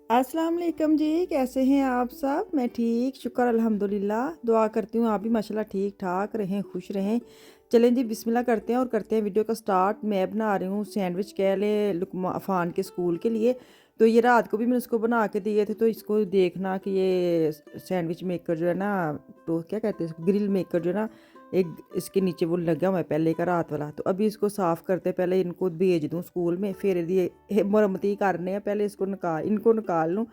अस्सलाम वालेकुम जी, कैसे हैं आप सब? मैं ठीक, शुक्र अल्हम्दुलिल्लाह। दुआ करती हूँ आप भी माशाल्लाह ठीक-ठाक रहें, खुश रहें। चलें जी बिस्मिल्लाह करते हैं और करते हैं वीडियो का स्टार्ट। मैं बना रही हूँ सैंडविच कह लें लुकमा अफ़ान के स्कूल के लिए। तो ये रात को भी मैंने उसको बना के दिए थे, तो इसको देखना कि ये सैंडविच मेकर जो है ना, तो क्या कहते हैं इसको, ग्रिल मेकर जो है ना, एक इसके नीचे वो लगा हुआ है पहले का रात वाला। तो अभी इसको साफ़ करते पहले इनको भेज दूँ स्कूल में, फिर ये मुरम्मती करने हैं, पहले इनको निकाल लूँ।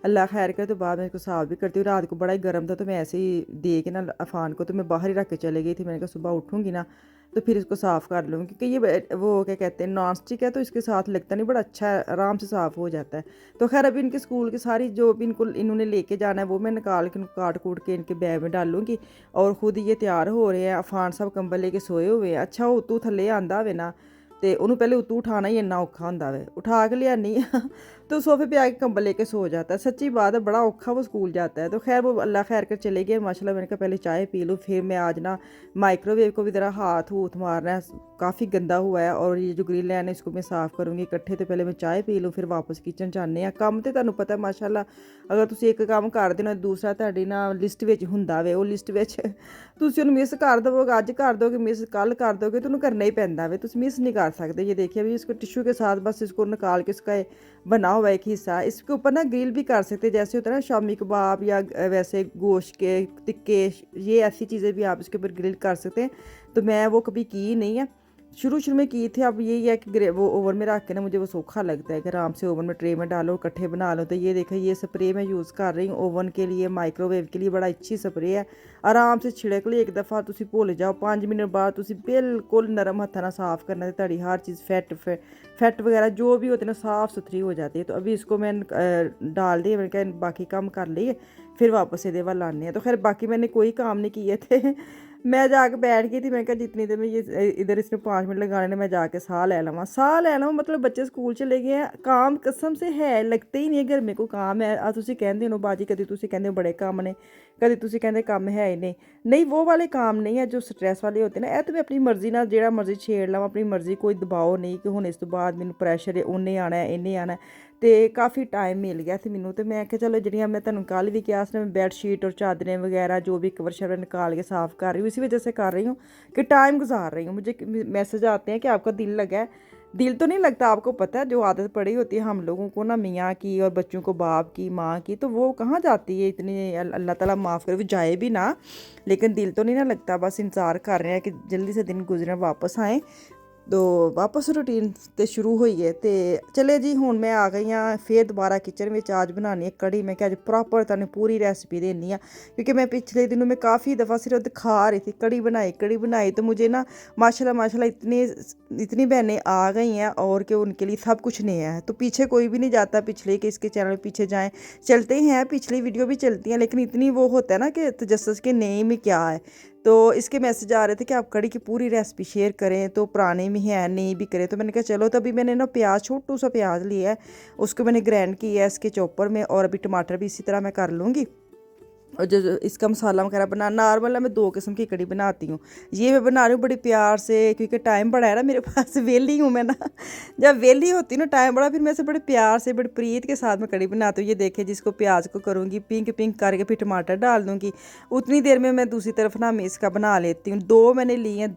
अल्लाह खैर करे तो बाद में इसको साफ़ भी करती हूँ। रात को बड़ा ही गर्म था, तो मैं ऐसे ही दे के ना अफ़ान को तो मैं बाहर ही रख के चली गई थी। मैंने कहा सुबह उठूँगी ना तो फिर इसको साफ़ कर लूँगी, क्योंकि ये वो क्या कहते हैं नॉन स्टिक है, तो इसके साथ लगता नहीं, बड़ा अच्छा है, आराम से साफ़ हो जाता है। तो खैर अभी इनके स्कूल की सारी जो भी इन्होंने लेके जाना है वो मैं निकाल के इनको काट कूट के इनके बैग में डालूंगी। और खुद ये तैयार हो रहे हैं। अफान साहब कंबल लेके सोए हुए हैं। अच्छा वो उतू थल्ले आंदा वे ना, तो उन्होंने पहले उतू उठाना ही इन्ना औखा होंदा वे, उठा के लियानी तो सोफे पे आके कंबल लेके सो जाता है। सच्ची बात है, बड़ा औखा वो स्कूल जाता है। तो खैर वो अल्लाह खैर कर चले गए माशाल्लाह। मैंने कहा पहले चाय पी लूँ, फिर मैं आज ना माइक्रोवेव को भी ज़रा हाथ हूथ मारना है, काफ़ी गंदा हुआ है। और ये जो ग्रिल है इसको मैं साफ़ करूँगी इकट्ठे। तो पहले मैं चाय पी लूँ, फिर वापस किचन जाने हैं। ਕੰਮ ਤੇ ਤੁਹਾਨੂੰ ਪਤਾ ਮਾਸ਼ਾਅੱਲਾ, ਅਗਰ ਤੁਸੀਂ ਇੱਕ ਕੰਮ ਕਰਦੇ ਨਾ ਦੂਸਰਾ ਤੁਹਾਡੀ ਨਾ ਲਿਸਟ ਵਿੱਚ ਹੁੰਦਾ ਵੇ, ਉਹ ਲਿਸਟ ਵਿੱਚ ਤੁਸੀਂ ਉਹਨੂੰ ਮਿਸ ਕਰ ਦਵੋਗੇ, ਅੱਜ कर दोगे मिस, कल कर दोगे, तो उन्हें करना ही पैंदा वे, तुम मिस नहीं कर सकते। ये देखिए अभी इसको टिश्यू के साथ बस इसको निकाल के इसका बना हुआ एक हिस्सा, इसके ऊपर ना ग्रिल भी कर सकते, जैसे होता है ना शामी कबाब या वैसे गोश्त के टिक्के, ये ऐसी चीज़ें भी आप इसके ऊपर ग्रिल कर सकते हैं। तो मैं वो कभी की नहीं है, शुरू में की थी। अब यही है कि वो ओवन में रख के ना मुझे वो सूखा लगता है कि आराम से ओवन में ट्रे में डालो, इकट्ठे बना लो। तो ये देखो ये स्प्रे मैं यूज़ कर रही हूँ ओवन के लिए, माइक्रोवेव के लिए बड़ा अच्छी स्प्रे है। आराम से छिड़क ली एक दफ़ा, तुम भुल जाओ 5 मिनट बाद तुम बिल्कुल नरम हथा ना साफ़ करना, तो ताड़ी हर चीज़ फैट वगैरह जो भी होती है ना साफ़ सुथरी हो जाती है। तो अभी इसको मैं डाल दी, मैंने कहा बाकी काम कर लिए, फिर वापस ये वाल लाने हैं। तो खैर बाकी मैंने कोई काम नहीं किए थे मैं जाके बैठ गई थी। मैं कहा जितनी देर में ये इधर इसने 5 मिनट लगाने ने, मैं जाके साह ले लवां, साह ले लवां। मतलब बच्चे स्कूल चले गए हैं, काम कसम से है लगते ही नहीं है घर में कोई काम है। आ तुसी कहंदे हो बाजी, कभी तुसी कहंदे हो बड़े काम ने, कभी तुसी कहंदे काम है ही नहीं। नहीं वो वाले काम नहीं है जो स्ट्रैस वाले होते ना, तो मैं अपनी मर्जी ना जेड़ा मर्जी छेड़ लवां, अपनी मर्जी, कोई दबाओ नहीं कि हुण इस तो बाद मैनू प्रैशर है, उन्हें आना है, इन्हें आना है। तो काफ़ी टाइम मिल गया ਸੀ ਮੈਨੂੰ। तो मैं आख्या चलो ਜਿਹੜੀਆਂ मैं ਤੁਹਾਨੂੰ ਕੱਲ भी किया मैं बेडशीट और चादरें वगैरह जो भी कवर शवर निकाल के साफ़ कर रही हूँ, इसी वजह से कर रही हूँ कि टाइम गुजार रही हूँ। मुझे मैसेज आते हैं कि आपका दिल लगा है, दिल तो नहीं लगता, आपको पता है जो आदत पड़ी होती है हम लोगों को ना मियाँ की और बच्चों को बाप की माँ की, तो वो कहाँ जाती है इतनी, अल्लाह ताला माफ़ करे, वो जाए भी ना, लेकिन दिल तो नहीं ना लगता। बस इंतज़ार कर रहे हैं कि जल्दी से दिन गुजरे, वापस आएँ। तो वापस रूटीन तो शुरू हुई है। तो चले जी हूँ मैं आ गई हाँ फिर दोबारा किचन में। आज बनानी है कड़ी। मैं क्या अज प्रॉपर तुहानूं पूरी रेसिपी देनी है, क्योंकि मैं पिछले दिनों में काफ़ी दफ़ा सिर्फ दिखा रही थी कड़ी बनाई। तो मुझे ना माशाल्लाह इतनी बहनें आ गई हैं और कि उनके लिए सब कुछ नया है। तो पीछे कोई भी नहीं जाता पिछले कि इसके चैनल पीछे जाएँ, चलते ही हैं, पिछली वीडियो भी चलती हैं, लेकिन इतनी वो होता है ना कि तजस्सुस के नेम ही क्या है। तो इसके मैसेज आ रहे थे कि आप कड़ी की पूरी रेसिपी शेयर करें, तो पुराने में है नहीं भी करें। तो मैंने कहा चलो, तो अभी मैंने ना प्याज, छोटू सा प्याज लिया है, उसको मैंने ग्राइंड किया है इसके चॉपर में, और अभी टमाटर भी इसी तरह मैं कर लूँगी। और जो इसका मसाला वगैरह बना नॉर्मल है, मैं 2 किस्म की कड़ी बनाती हूँ। ये मैं बना रही हूँ बड़ी प्यार से, क्योंकि टाइम बड़ा है ना मेरे पास, वेली हूँ मैं ना जब वेली होती हूँ ना, टाइम बड़ा, फिर मैं ऐसे बड़े प्यार से बड़ी प्रीत के साथ मैं कड़ी बनाती हूँ। ये देखिए जिसको प्याज को करूँगी पिंक पिंक करके, फिर टमाटर डाल दूँगी। उतनी देर में मैं दूसरी तरफ ना मैं इसका बना लेती हूँ। 2 मैंने लिए हैं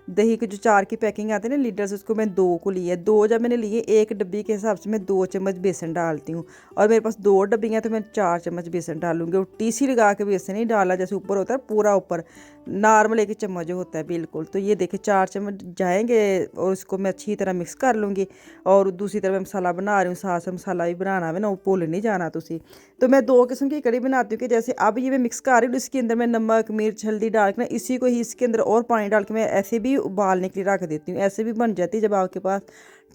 दही के जो 4 की पैकिंग आती है ना लीटर से, उसको मैं 2 को लिया है। 2 जब मैंने लिए, 1 डब्बी के हिसाब से मैं 2 चम्मच बेसन डालती हूँ, और मेरे पास 2 डब्बियाँ तो मैं 4 चम्मच बेसन डालूँगी। और टीसी लगा के बेसन नहीं डाला, जैसे ऊपर होता है पूरा ऊपर, नॉर्मल 1 चम्मच जो होता है बिल्कुल। तो ये देखिए 4 चम्मच जाएंगे, और इसको मैं अच्छी तरह मिक्स कर लूँगी। और दूसरी तरफ मैं मसाला बना रही हूँ, साथ से मसाला भी बनाना है ना, वो भुल नहीं जाना तुसी। तो मैं 2 किस्म की कड़ी बनाती हूँ कि जैसे अब ये मैं मिक्स कर रही हूँ, इसके अंदर मैं नमक मिर्च हल्दी डाल के ना, इसी को ही इसके अंदर और पानी डाल के मैं ऐसे भी उबालने के लिए रख देती हूँ। ऐसे भी बन जाती है जब आपके पास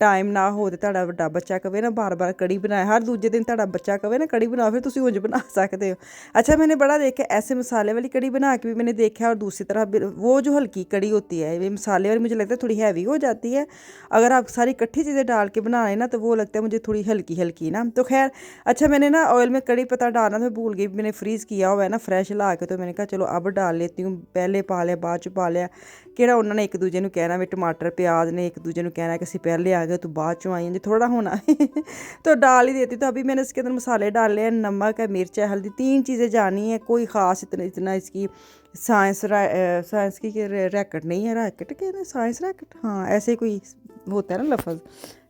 टाइम ना हो, तो ਤੁਹਾਡਾ ਵੱਡਾ ਬੱਚਾ ਕਵੇ ना बार बार कड़ी बनाए, हर दूजे दिन ਤੁਹਾਡਾ ਬੱਚਾ कवे ना कड़ी बनाओ, फिर तुसी उंज बना सकते हो। अच्छा मैंने बड़ा देखा ऐसे मसाले वाली कड़ी बना के भी मैंने देखा, और दूसरी तरह वो जो हल्की कड़ी होती है, ये मसाले वाली मुझे लगता है थोड़ी हैवी हो जाती है। अगर आप सारी इकट्ठी चीज़ें डाल के बनाए ना, तो वो लगता है मुझे थोड़ी हल्की हल्की ना। तो खैर अच्छा मैंने ना ऑयल में कड़ी पत्ता डालना तो मैं भूल गई, मैंने फ्रीज़ किया हुआ है ना फ्रेश ला के। तो मैंने कहा चलो अब डाल लेती हूँ, पहले पा लिया बाद च पा लिया, ਕਿਹੜਾ ਉਹਨਾਂ ਨੇ ਇੱਕ ਦੂਜੇ ਨੂੰ ਕਹਿਣਾ ਵੀ ਟਮਾਟਰ ਪਿਆਜ਼ ਨੇ ਇੱਕ ਦੂਜੇ ਨੂੰ ਕਹਿਣਾ ਕਿ ਅਸੀਂ ਪਹਿਲੇ आ गया, तो बाद चो आई, थोड़ा होना है तो डाल ही देती। तो अभी मैंने इसके अंदर मसाले डाले हैं, नमक है, मिर्च है, हल्दी, 3 चीज़ें जानी है, कोई ख़ास इतना इतना इसकी साइंस की रैकेट नहीं है, रैकेट कहते हैं साइंस रैकेट, हाँ ऐसे कोई होता है ना लफज,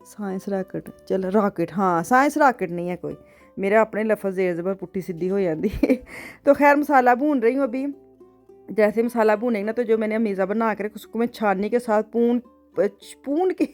साइंस रैकेट, चल रॉकेट, हाँ साइंस रॉकेट नहीं है कोई, मेरे अपने लफज देर जबर पुट्ठी सीधी हो जाती है तो खैर मसाला भून रही हूँ अभी। जैसे मसाला भूनेगा ना, तो जो मैंने अमीज़ा बना कर उसको मैं छाननी के साथ पून के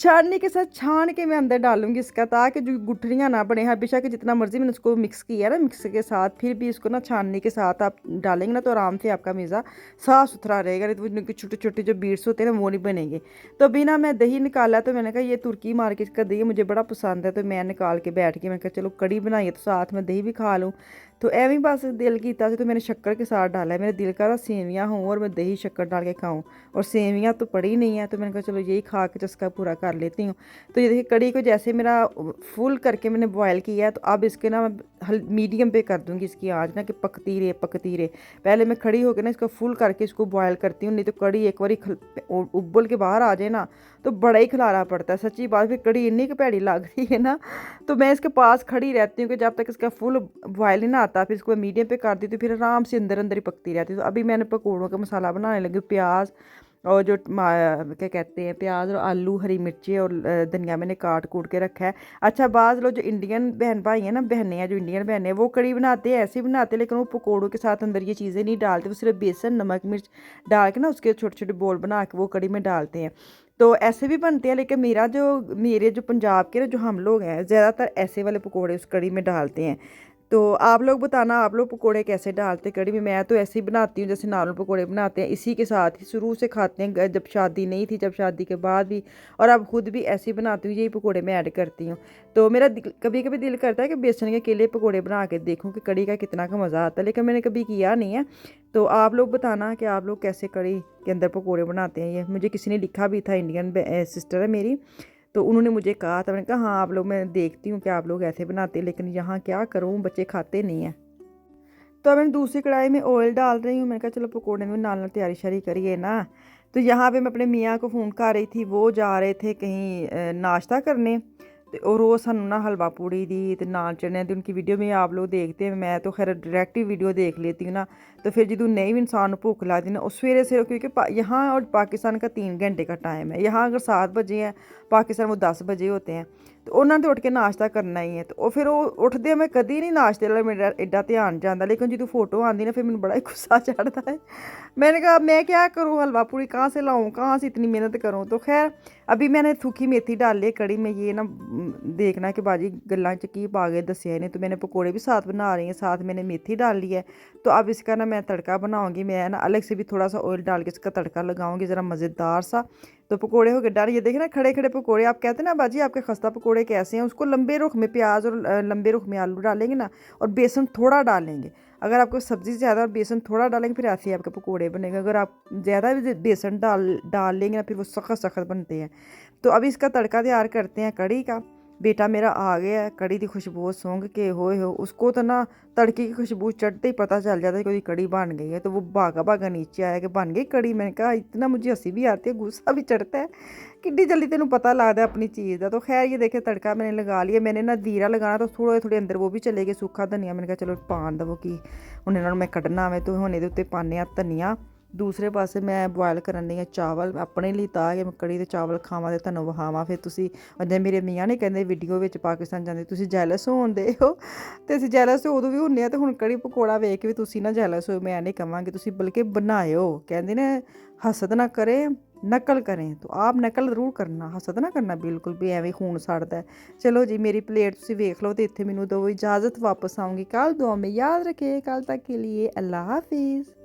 छाननी के साथ छान के मैं अंदर डालूंगी इसका, ताकि जो गुठलियाँ ना बने। हाँ बेशक जितना मर्जी मैंने उसको मिक्स किया ना मिक्स के साथ, फिर भी इसको ना छाननी के साथ आप डालेंगे ना, तो आराम से आपका मीज़ा साफ़ सुथरा रहेगा, नहीं तो उनके छोटे छोटे जो बीड्स होते हैं ना वो नहीं बनेंगे। तो अभी ना मैं दही निकाला, तो मैंने कहा ये तुर्की मार्केट का दही मुझे बड़ा पसंद है, तो मैं निकाल के बैठ के मैं कहा चलो कड़ी बनाइए तो साथ में दही भी खा लूँ। तो एवं बस दिल किया तो मैंने शक्कर के साथ डाला है, मेरे दिल का सेवियाँ हों और मैं दही शक्कर डाल के खाऊं, और सेवियाँ तो पड़ी नहीं है, तो मैंने कहा चलो यही खा के चस्का पूरा कर लेती हूँ। तो ये देखिए कड़ी को जैसे मेरा फुल करके मैंने बॉयल किया है, तो अब इसके ना मैं मीडियम पे कर दूँगी इसकी आँच ना, कि पकती रहे। पहले मैं खड़ी होकर ना इसको फुल करके इसको बॉयल करती हूँ, नहीं तो कड़ी एक बार उबल के बाहर आ जाए ना तो बड़ा ही खिलाना पड़ता है, सच्ची बात। फिर कड़ी इन्नी की भैड़ी लगती है ना, तो मैं इसके पास खड़ी रहती हूँ कि जब तक इसका फुल बॉयल नहीं ना आता, फिर इसको मीडियम पे कर दी, तो फिर आराम से अंदर अंदर ही पकती रहती है। तो अभी मैंने पकौड़ों का मसाला बनाने लगी, प्याज और जो क्या कहते हैं, प्याज और आलू, हरी मिर्ची और धनिया मैंने काट कूट के रखा है। अच्छा बाज़ लोग जो इंडियन बहन भाई हैं ना, बहनें हैं जो इंडियन बहनें, वो कड़ी बनाते हैं ऐसे ही बनाते हैं, लेकिन वो पकौड़ों के साथ अंदर ये चीज़ें नहीं डालते, वो सिर्फ बेसन नमक मिर्च डाल के ना उसके छोटे छोटे बोल बना के वो कड़ी में डालते हैं। तो ऐसे भी बनते हैं, लेकिन मेरे जो पंजाब के ना जो हम लोग हैं, ज़्यादातर ऐसे वाले पकौड़े उस कड़ी में डालते हैं। तो आप लोग बताना आप लोग पकोड़े कैसे डालते कड़ी में। मैं तो ऐसे ही बनाती हूँ जैसे नॉर्मल पकोड़े बनाते हैं, इसी के साथ ही शुरू से खाते हैं, जब शादी नहीं थी, जब शादी के बाद भी, और अब खुद भी ऐसे ही बनाती हूँ, यही पकोड़े मैं ऐड करती हूँ। तो मेरा कभी कभी दिल करता है कि बेसन के केले पकोड़े बना के देखूँ कि कड़ी का कितना का मज़ा आता है, लेकिन मैंने कभी किया नहीं है। तो आप लोग बताना कि आप लोग कैसे कड़ी के अंदर पकोड़े बनाते हैं। ये मुझे किसी ने लिखा भी था, इंडियन सिस्टर है मेरी, तो उन्होंने मुझे कहा था, मैंने कहा हाँ आप लोग, मैं देखती हूँ कि आप लोग ऐसे बनाते हैं, लेकिन यहाँ क्या करूँ बच्चे खाते नहीं हैं। तो मैंने दूसरी कढ़ाई में ऑयल डाल रही हूँ, मैंने कहा चलो पकौड़े में नाल तैयारी शारी करिए ना। तो यहाँ पे मैं अपने मियाँ को फ़ोन कर रही थी, वो जा रहे थे कहीं नाश्ता करने, तो और वो सानू ना हलवा पूड़ी दी तो नान चने दी, उनकी वीडियो में आप लोग देखते हैं, मैं तो खैर डायरेक्ट ही वीडियो देख लेती हूँ ना। तो फिर जो नहीं भी इंसान भूख लगती ना, उस सवेरे से, क्योंकि यहाँ और पाकिस्तान का 3 घंटे का टाइम है, यहाँ अगर 7 बजे है, पाकिस्तान वो 10 बजे होते हैं, तो उन्होंने तो उठ के नाश्ता करना ही है। तो फिर वो उठते मैं कभी नहीं नाश्ते वाला मेरा एडा ध्यान जाता, लेकिन जो फोटो आती ना फिर मैंने बड़ा ही गुस्सा चढ़ता है। मैंने कहा मैं क्या करूँ, हलवा पूड़ी कहाँ से लाऊँ, कहाँ से इतनी मेहनत करूँ। तो खैर अभी मैंने सूखी मेथी डाल ली कड़ी में, ये ना देखना कि बाजी गल्ला च की पा गए दसिया इन्हें। तो मैंने पकौड़े भी साथ बना रही हैं, साथ मैंने मेथी डाल ली है। तो अब इसका ना मैं तड़का बनाऊंगी, मैं ना अलग से भी थोड़ा सा ऑयल डाल के इसका तड़का लगाऊंगी ज़रा मज़ेदार सा। तो पकोड़े हो गए डाल, ये देखें ना खड़े खड़े पकोड़े, आप कहते हैं ना बाजी आपके खस्ता पकोड़े कैसे हैं, उसको लंबे रुख में प्याज और लंबे रुख में आलू डालेंगे ना, और बेसन थोड़ा डालेंगे। अगर आपको सब्ज़ी ज़्यादा और बेसन थोड़ा डालेंगे फिर ऐसे ही आपके पकोड़े बनेंगे। अगर आप ज़्यादा बेसन डाल लेंगे ना, फिर वो सख्त सख्त बनते हैं। तो अभी इसका तड़का तैयार करते हैं कड़ी का। बेटा मेरा आ गया है, कड़ी की खुशबू सूंघ के होए हो, उसको तो ना तड़के की खुशबू चढ़ते ही पता चल जाता है कि कड़ी बन गई है। तो वो भागा भागा नीचे आया कि बन गई कड़ी। मैंने कहा इतना मुझे हंसी भी आती है, गुस्सा भी चढ़ता है, किड्डी जल्दी तेन पता लगता है अपनी चीज़ का। तो खैर ये देखे तड़का मैंने लगा लिया, मैंने ना जीरा लगाना, तो थोड़े थोड़े अंदर वो भी चले गए, सूखा धनिया मैंने कहा चलो पान दवो कि हूँ इन्होंने मैं कढ़ना मैं। तो हूँ ये उत्ते पाने धनिया। दूसरे पासे मैं बॉयल करन दी चावल अपने लिए, ताकि मैं कड़ी ते चावल खावां ते तुहानूं विखावां। फिर तुसीं अजे मेरे मियाँ ने कहंदे वीडियो विच पाकिस्तान जांदे तुसीं जैलस होंदे हो, ते असीं जैलस उदों भी हुंदे आ, ते हुण कड़ी पकौड़ा वेख के भी तुसीं ना जैलस हो। मैं नहीं कहांगी, तुसीं बल्कि बनाओ। कहंदे ने हसद ना करें नकल करें, तो आप नकल जरूर करना, हसद ना करना बिल्कुल भी, एवं खून सड़दा है। चलो जी मेरी प्लेट तुसीं वेख लो, तो इत्थे मैनूं दो इजाज़त, वापस आऊँगी कल। दुआ में याद रखे, कल तक के लिए अल्लाह हाफिज़।